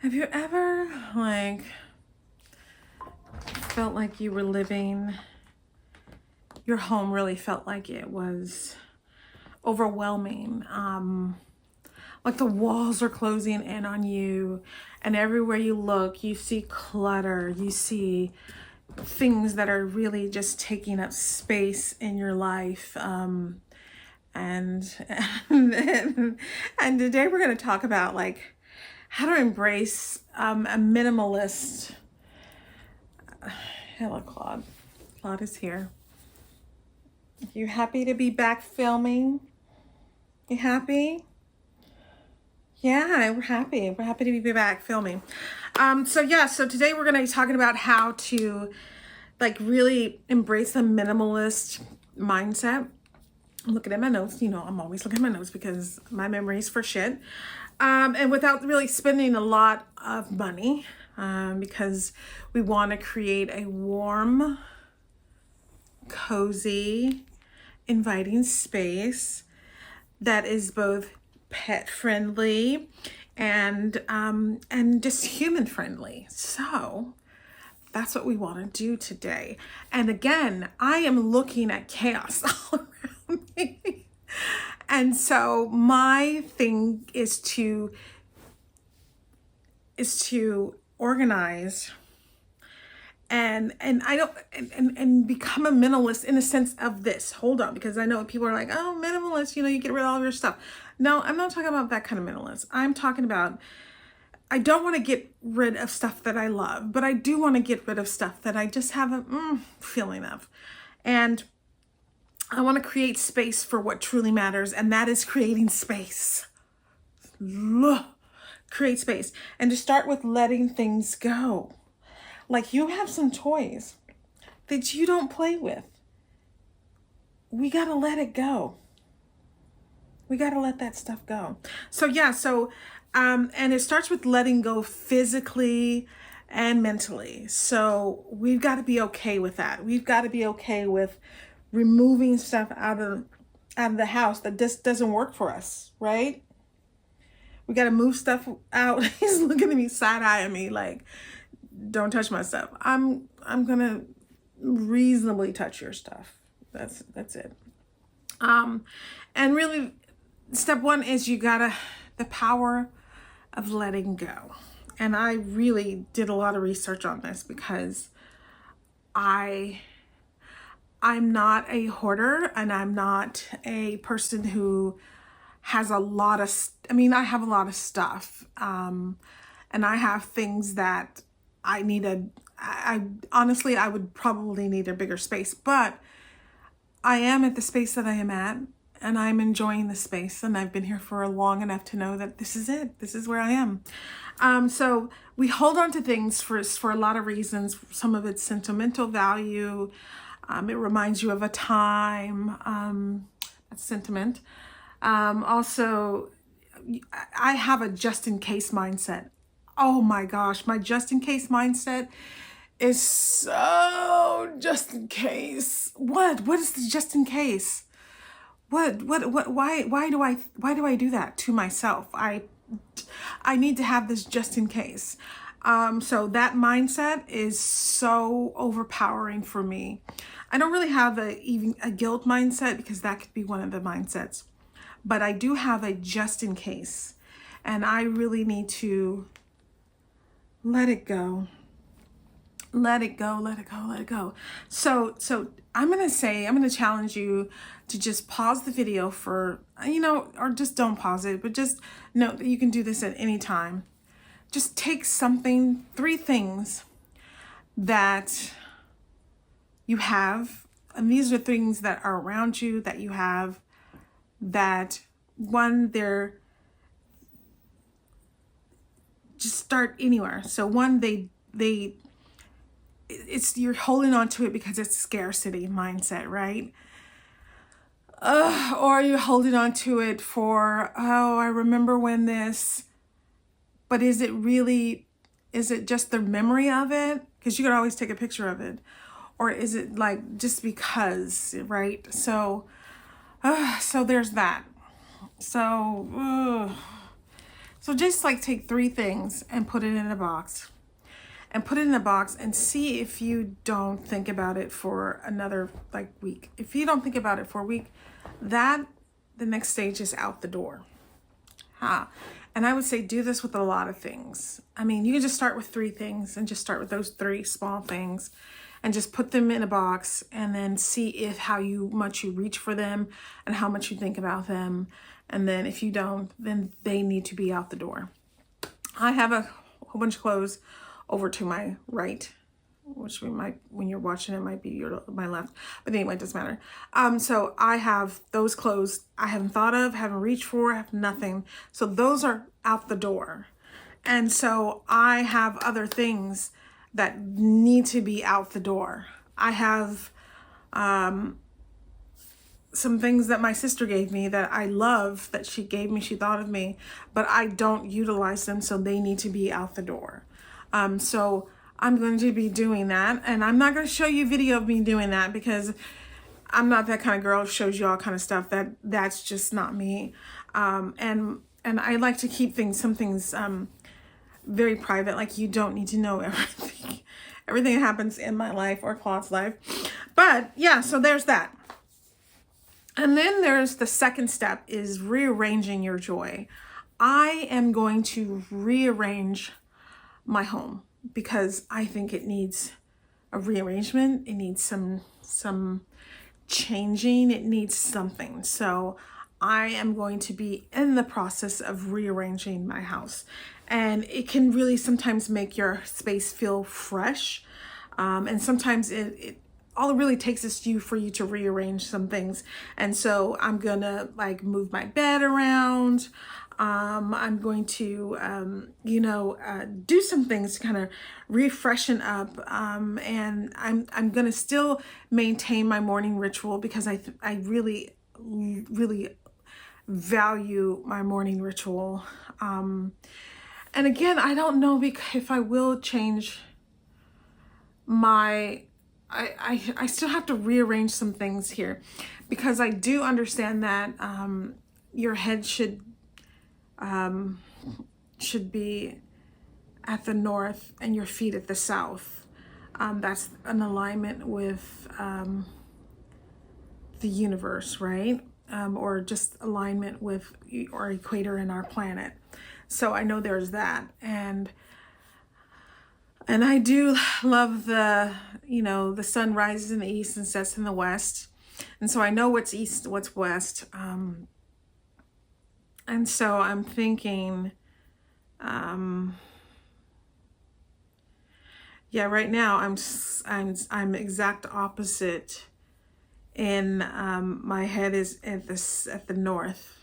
Have you ever like felt like you were living, your home really felt like it was overwhelming? Like the walls are closing in on you, and everywhere you look, you see clutter, you see things that are really just taking up space in your life. And and today we're going to talk about like how to embrace a minimalist. Hello, Claude. Claude is here. You happy to be back filming? You happy? Yeah, we're happy. We're happy to be back filming. So today we're going to be talking about how to like really embrace the minimalist mindset. I'm looking at my notes. You know, I'm always looking at my notes because my memory's for shit. And without really spending a lot of money, because we want to create a warm, cozy, inviting space that is both pet friendly and just human friendly. So that's what we want to do today. And again, I am looking at chaos all around me. And so my thing is to organize and become a minimalist in the sense of this. Hold on, because I know people are like, oh, minimalist, you know, you get rid of all of your stuff. No, I'm not talking about that kind of minimalist. I'm talking about, I don't want to get rid of stuff that I love, but I do want to get rid of stuff that I just have a feeling of. And I want to create space for what truly matters, and that is creating space. Create space. And to start with letting things go. Like you have some toys that you don't play with. We got to let it go. We got to let that stuff go. And it starts with letting go physically and mentally. So we've got to be okay with that. We've got to be okay with removing stuff out of the house that just doesn't work for us, right? We got to move stuff out. He's looking at me, side-eyeing me like, don't touch my stuff. I'm going to reasonably touch your stuff. That's it. And really, step one is the power of letting go. And I really did a lot of research on this because I'm not a hoarder, and I'm not a person who has a lot of, I have a lot of stuff. And I have things that I honestly, I would probably need a bigger space, but I am at the space that I am at, and I'm enjoying the space, and I've been here for long enough to know that this is it. This is where I am. So we hold on to things for a lot of reasons. Some of it's sentimental value. It reminds you of a time. That's sentiment. Also, I have a just in case mindset. Oh my gosh, my just in case mindset is so just in case. What is the just in case? Why do I do that to myself? I need to have this just in case. So that mindset is so overpowering for me. I don't really have even a guilt mindset, because that could be one of the mindsets, but I do have a just in case, and I really need to let it go. Let it go, let it go, let it go. So I'm going to challenge you to just pause the video for, or just don't pause it, but just know that you can do this at any time. Just take something, 3 things that you have, and these are things that are around you that you have, that one, they're just start anywhere. So one, you're holding on to it because it's scarcity mindset, right? Or you're holding on to it for, I remember when this, but is it just the memory of it? Because you could always take a picture of it. Or is it like just because, right? So there's that. So So just like take 3 things and put it in a box. And put it in a box and see if you don't think about it for another like week. If you don't think about it for a week, the next stage is out the door. And I would say do this with a lot of things. I mean, you can just start with 3 things and just start with those 3 small things and just put them in a box and then see if how much you reach for them and how much you think about them. And then if you don't, then they need to be out the door. I have a whole bunch of clothes over to my right, which when you're watching it might be my left, but anyway, it doesn't matter. So I have those clothes I haven't thought of, haven't reached for, have nothing. So those are out the door. And so I have other things that need to be out the door. I have some things that my sister gave me that I love, that she gave me, she thought of me, but I don't utilize them, so they need to be out the door. So I'm going to be doing that, and I'm not going to show you video of me doing that because I'm not that kind of girl who shows you all kind of stuff. That's just not me. And I like to keep some things very private. Like, you don't need to know everything that happens in my life or Claude's life. But yeah, so there's that. And then there's the second step, is rearranging your joy. I am going to rearrange my home because I think it needs a rearrangement. It needs some changing. It needs something. So I am going to be in the process of rearranging my house. And it can really sometimes make your space feel fresh. And sometimes all it really takes is for you to rearrange some things. And so I'm gonna like move my bed around. I'm going to, do some things to kind of refreshen up. And I'm going to still maintain my morning ritual because I really, really value my morning ritual. And again, I don't know if I will change I still have to rearrange some things here because I do understand that, your head should be at the north and your feet at the south. That's an alignment with the universe, right? Or just alignment with our equator and our planet. So I know there's that. And I do love the sun rises in the east and sets in the west. And so I know what's east, what's west. And so I'm thinking, right now I'm exact opposite. And my head is at the north.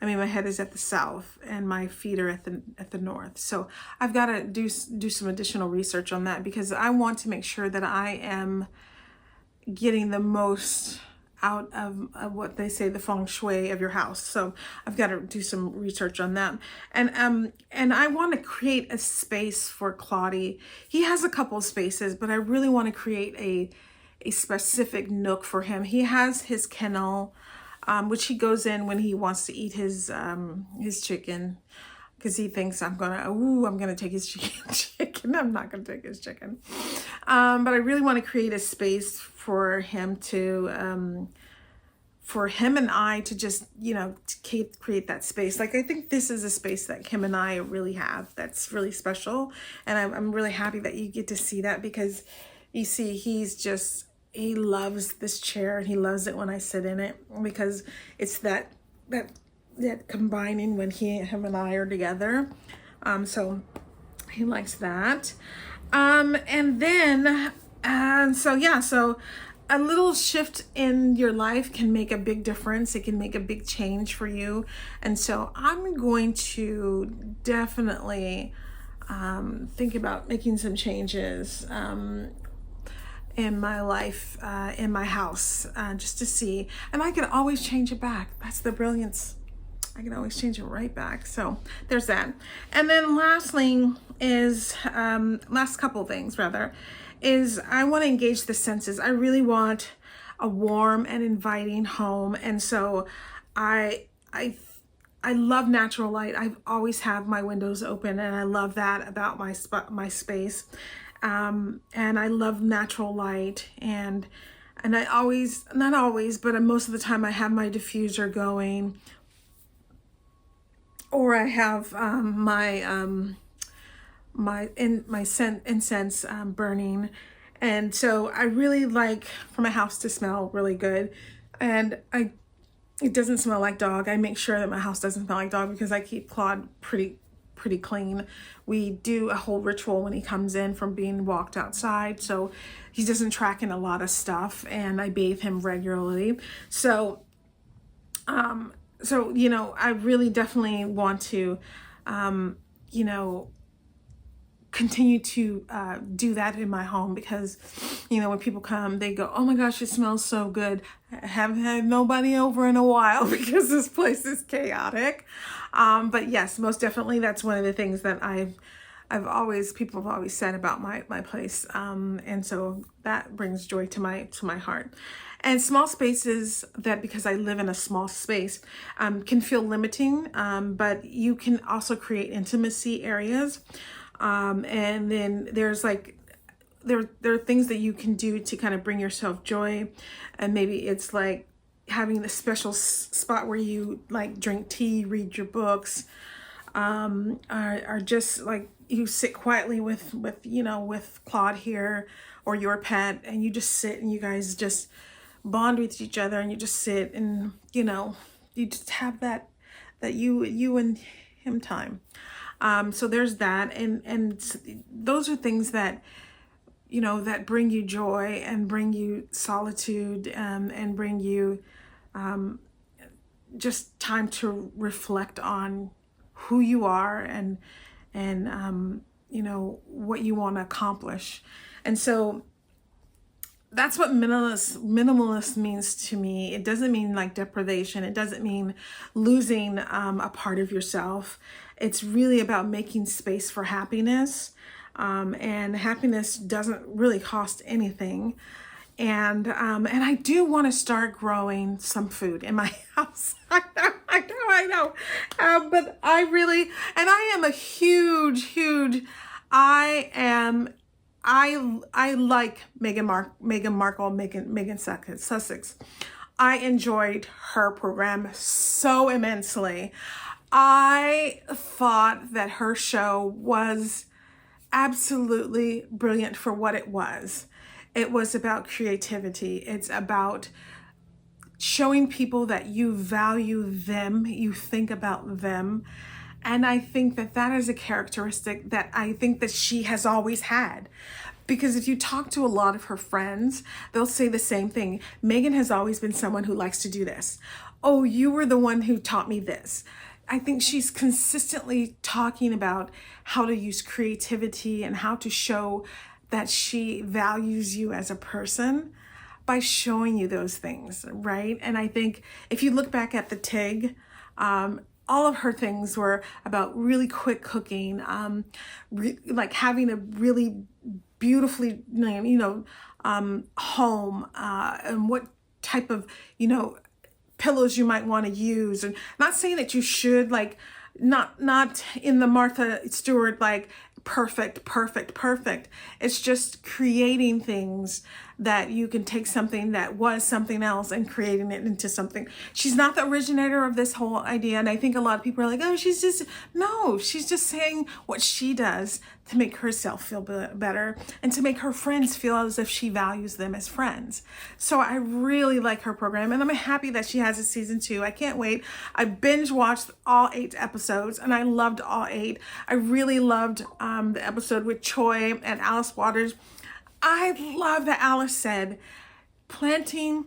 I mean, my head is at the south, and my feet are at the north. So I've got to do some additional research on that because I want to make sure that I am getting the most out of what they say, the feng shui of your house. So I've got to do some research on that. And I want to create a space for Claude. He has a couple of spaces, but I really want to create a specific nook for him. He has his kennel, which he goes in when he wants to eat his chicken, because he thinks I'm gonna take his chicken. I'm not gonna take his chicken. But I really want to create a space for him to, for him and I to just, to create that space. Like, I think this is a space that Kim and I really have that's really special. And I'm really happy that you get to see that, because you see, he loves this chair, and he loves it when I sit in it, because it's that combining when him and I are together. So he likes that. And then, so a little shift in your life can make a big difference. It can make a big change for you. And so I'm going to definitely think about making some changes in my life, in my house, just to see. And I can always change it back. That's the brilliance. I can always change it right back. So there's that. And then lastly is, last couple things rather, is I want to engage the senses. I really want a warm and inviting home. And so I I love natural light. I've always have my windows open, and I love that about my space. And I love natural light, and I always, not always, but most of the time I have my diffuser going, or I have my incense burning. And so I really like for my house to smell really good. And it doesn't smell like dog. I make sure that my house doesn't smell like dog because I keep Claude pretty clean. We do a whole ritual when he comes in from being walked outside, so he doesn't track in a lot of stuff, and I bathe him regularly. So you know, I really definitely want to you know, continue to do that in my home, because you know, when people come, they go, oh my gosh, it smells so good. I haven't had nobody over in a while because this place is chaotic. But yes, most definitely that's one of the things that people have always said about my place. And so that brings joy to my heart. And small spaces, that because I live in a small space, can feel limiting, but you can also create intimacy areas. And then there's like, there are things that you can do to kind of bring yourself joy. And maybe it's like having a special spot where you like drink tea, read your books, or just like you sit quietly with you know, with Claude here, or your pet, and you just sit and you guys just bond with each other, and you just sit and, you know, you just have that you and him time. So there's that, and those are things that, you know, that bring you joy and bring you solitude, and bring you just time to reflect on who you are, and you know, what you want to accomplish. And so that's what minimalist means to me. It doesn't mean like deprivation. It doesn't mean losing a part of yourself. It's really about making space for happiness. And happiness doesn't really cost anything. And I do want to start growing some food in my house. I know. But I really, and I am a huge, I like Meghan Markle, Meghan Sussex. I enjoyed her program so immensely. I thought that her show was absolutely brilliant for what it was. It was about creativity. It's about showing people that you value them, you think about them. And I think that that is a characteristic that I think that she has always had. Because if you talk to a lot of her friends, they'll say the same thing. Meghan has always been someone who likes to do this. Oh, you were the one who taught me this. I think she's consistently talking about how to use creativity and how to show that she values you as a person by showing you those things, right? And I think if you look back at the TIG, all of her things were about really quick cooking, like having a really beautifully, you know, home, and what type of, you know, pillows you might want to use. And not saying that you should, like, not in the Martha Stewart, like, perfect. It's just creating things that you can take something that was something else and creating it into something. She's not the originator of this whole idea. And I think a lot of people are like, oh, she's just saying what she does to make herself feel better and to make her friends feel as if she values them as friends. So I really like her program, and I'm happy that she has a season 2. I can't wait. I binge watched all 8 episodes and I loved all 8. I really loved the episode with Choi and Alice Waters. I love that Alice said, planting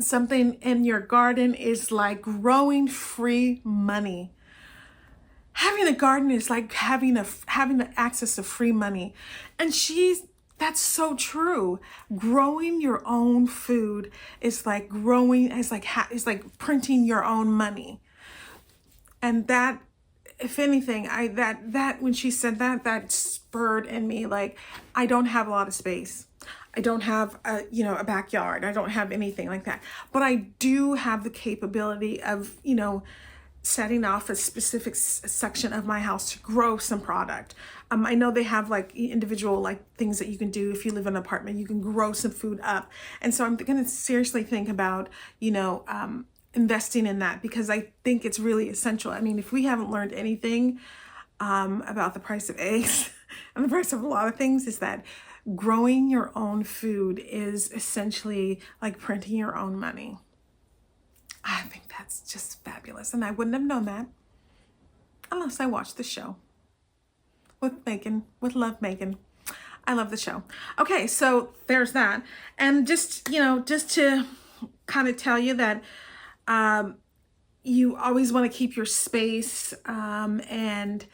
something in your garden is like growing free money. Having a garden is like having the access to free money. And that's so true. Growing your own food is like it's like printing your own money. And that, if anything, that when she said that spurred in me, like, I don't have a lot of space. I don't have a backyard. I don't have anything like that. But I do have the capability of, setting off a specific section of my house to grow some product. I know they have like individual like things that you can do if you live in an apartment. You can grow some food up, and so I'm going to seriously think about, investing in that, because I think it's really essential. I mean, if we haven't learned anything about the price of eggs and the price of a lot of things, is that growing your own food is essentially like printing your own money. I think that's just fabulous. And I wouldn't have known that unless I watched the show with Megan, with Love Megan. I love the show. Okay, so there's that. And just to kind of tell you that you always want to keep your space and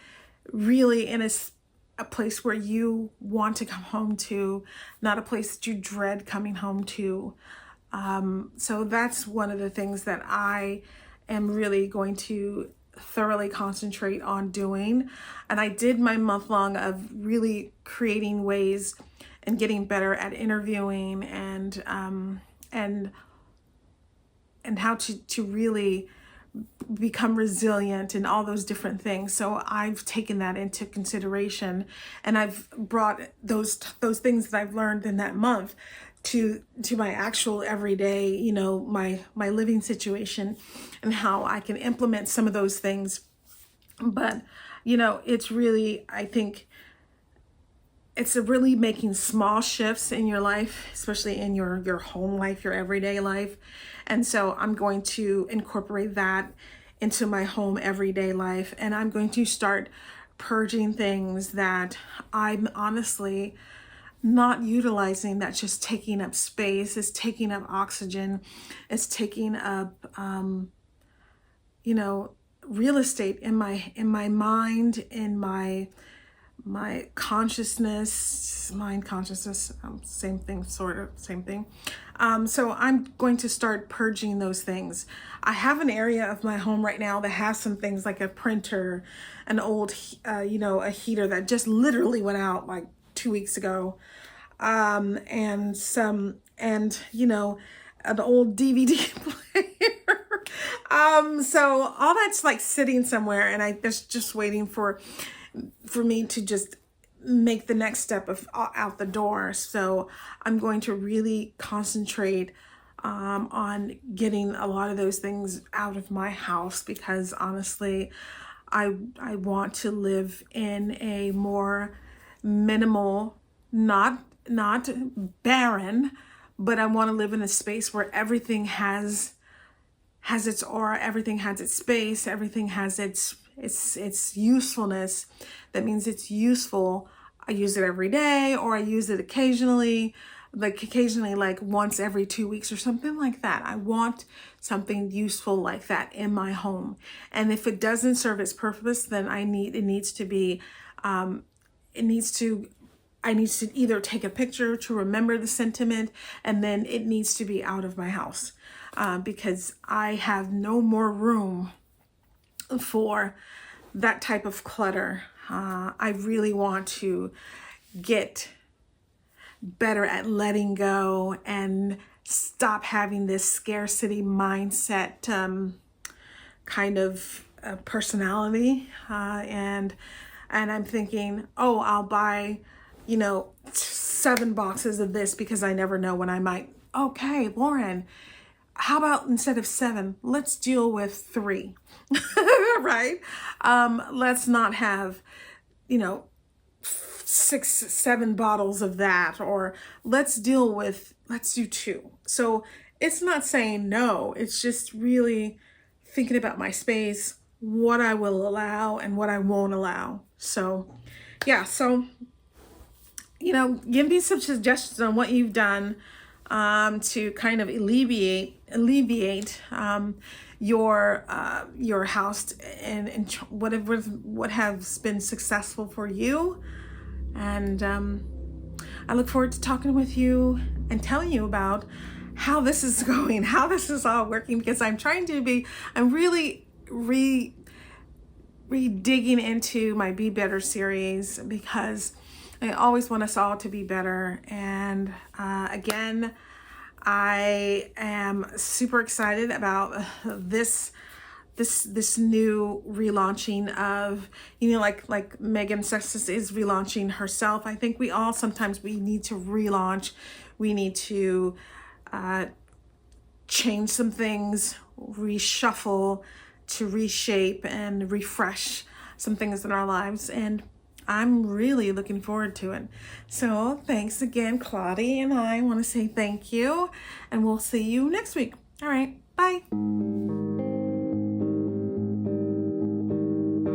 really in a place where you want to come home to, not a place that you dread coming home to. So that's one of the things that I am really going to thoroughly concentrate on doing. And I did my month-long of really creating ways and getting better at interviewing and how to really become resilient and all those different things. So I've taken that into consideration, and I've brought those things that I've learned in that month to my actual everyday, my living situation, and how I can implement some of those things. But it's really, I think it's really making small shifts in your life, especially in your home life, your everyday life. And so I'm going to incorporate that into my home everyday life. And I'm going to start purging things that I'm honestly not utilizing, that's just taking up space, it's taking up oxygen, it's taking up, real estate in my mind, in my consciousness, mind consciousness, same thing, sort of same thing. So I'm going to start purging those things. I have an area of my home right now that has some things like a printer, an old, a heater that just literally went out like 2 weeks ago. And an old DVD player. So all that's like sitting somewhere, and I just waiting for me to just make the next step of out the door. So I'm going to really concentrate on getting a lot of those things out of my house, because honestly, I want to live in a more minimal, not barren, but I want to live in a space where everything has its aura, everything has its space, everything has its usefulness. That means it's useful. I use it every day, or I use it occasionally, like once every 2 weeks or something like that. I want something useful like that in my home. And if it doesn't serve its purpose, then I need to either take a picture to remember the sentiment, and then it needs to be out of my house, because I have no more room for that type of clutter. I really want to get better at letting go and stop having this scarcity mindset kind of personality. And I'm thinking, oh, I'll buy 7 boxes of this because I never know when I might. Okay, Lauren, how about instead of 7, let's deal with 3, right? Let's not have, 6, 7 bottles of that, or let's do 2. So it's not saying no, it's just really thinking about my space, what I will allow and what I won't allow. So yeah, give me some suggestions on what you've done to kind of alleviate your house and what has been successful for you. And I look forward to talking with you and telling you about how this is going, how this is all working, because I'm really digging into my Be Better series, because I always want us all to be better. And I am super excited about this this new relaunching of, like Megan Sextus is relaunching herself. I think we all sometimes we need to relaunch. We need to change some things, reshuffle, to reshape and refresh some things in our lives. And I'm really looking forward to it. So thanks again, Claudia, and I want to say thank you, and we'll see you next week. All right, bye.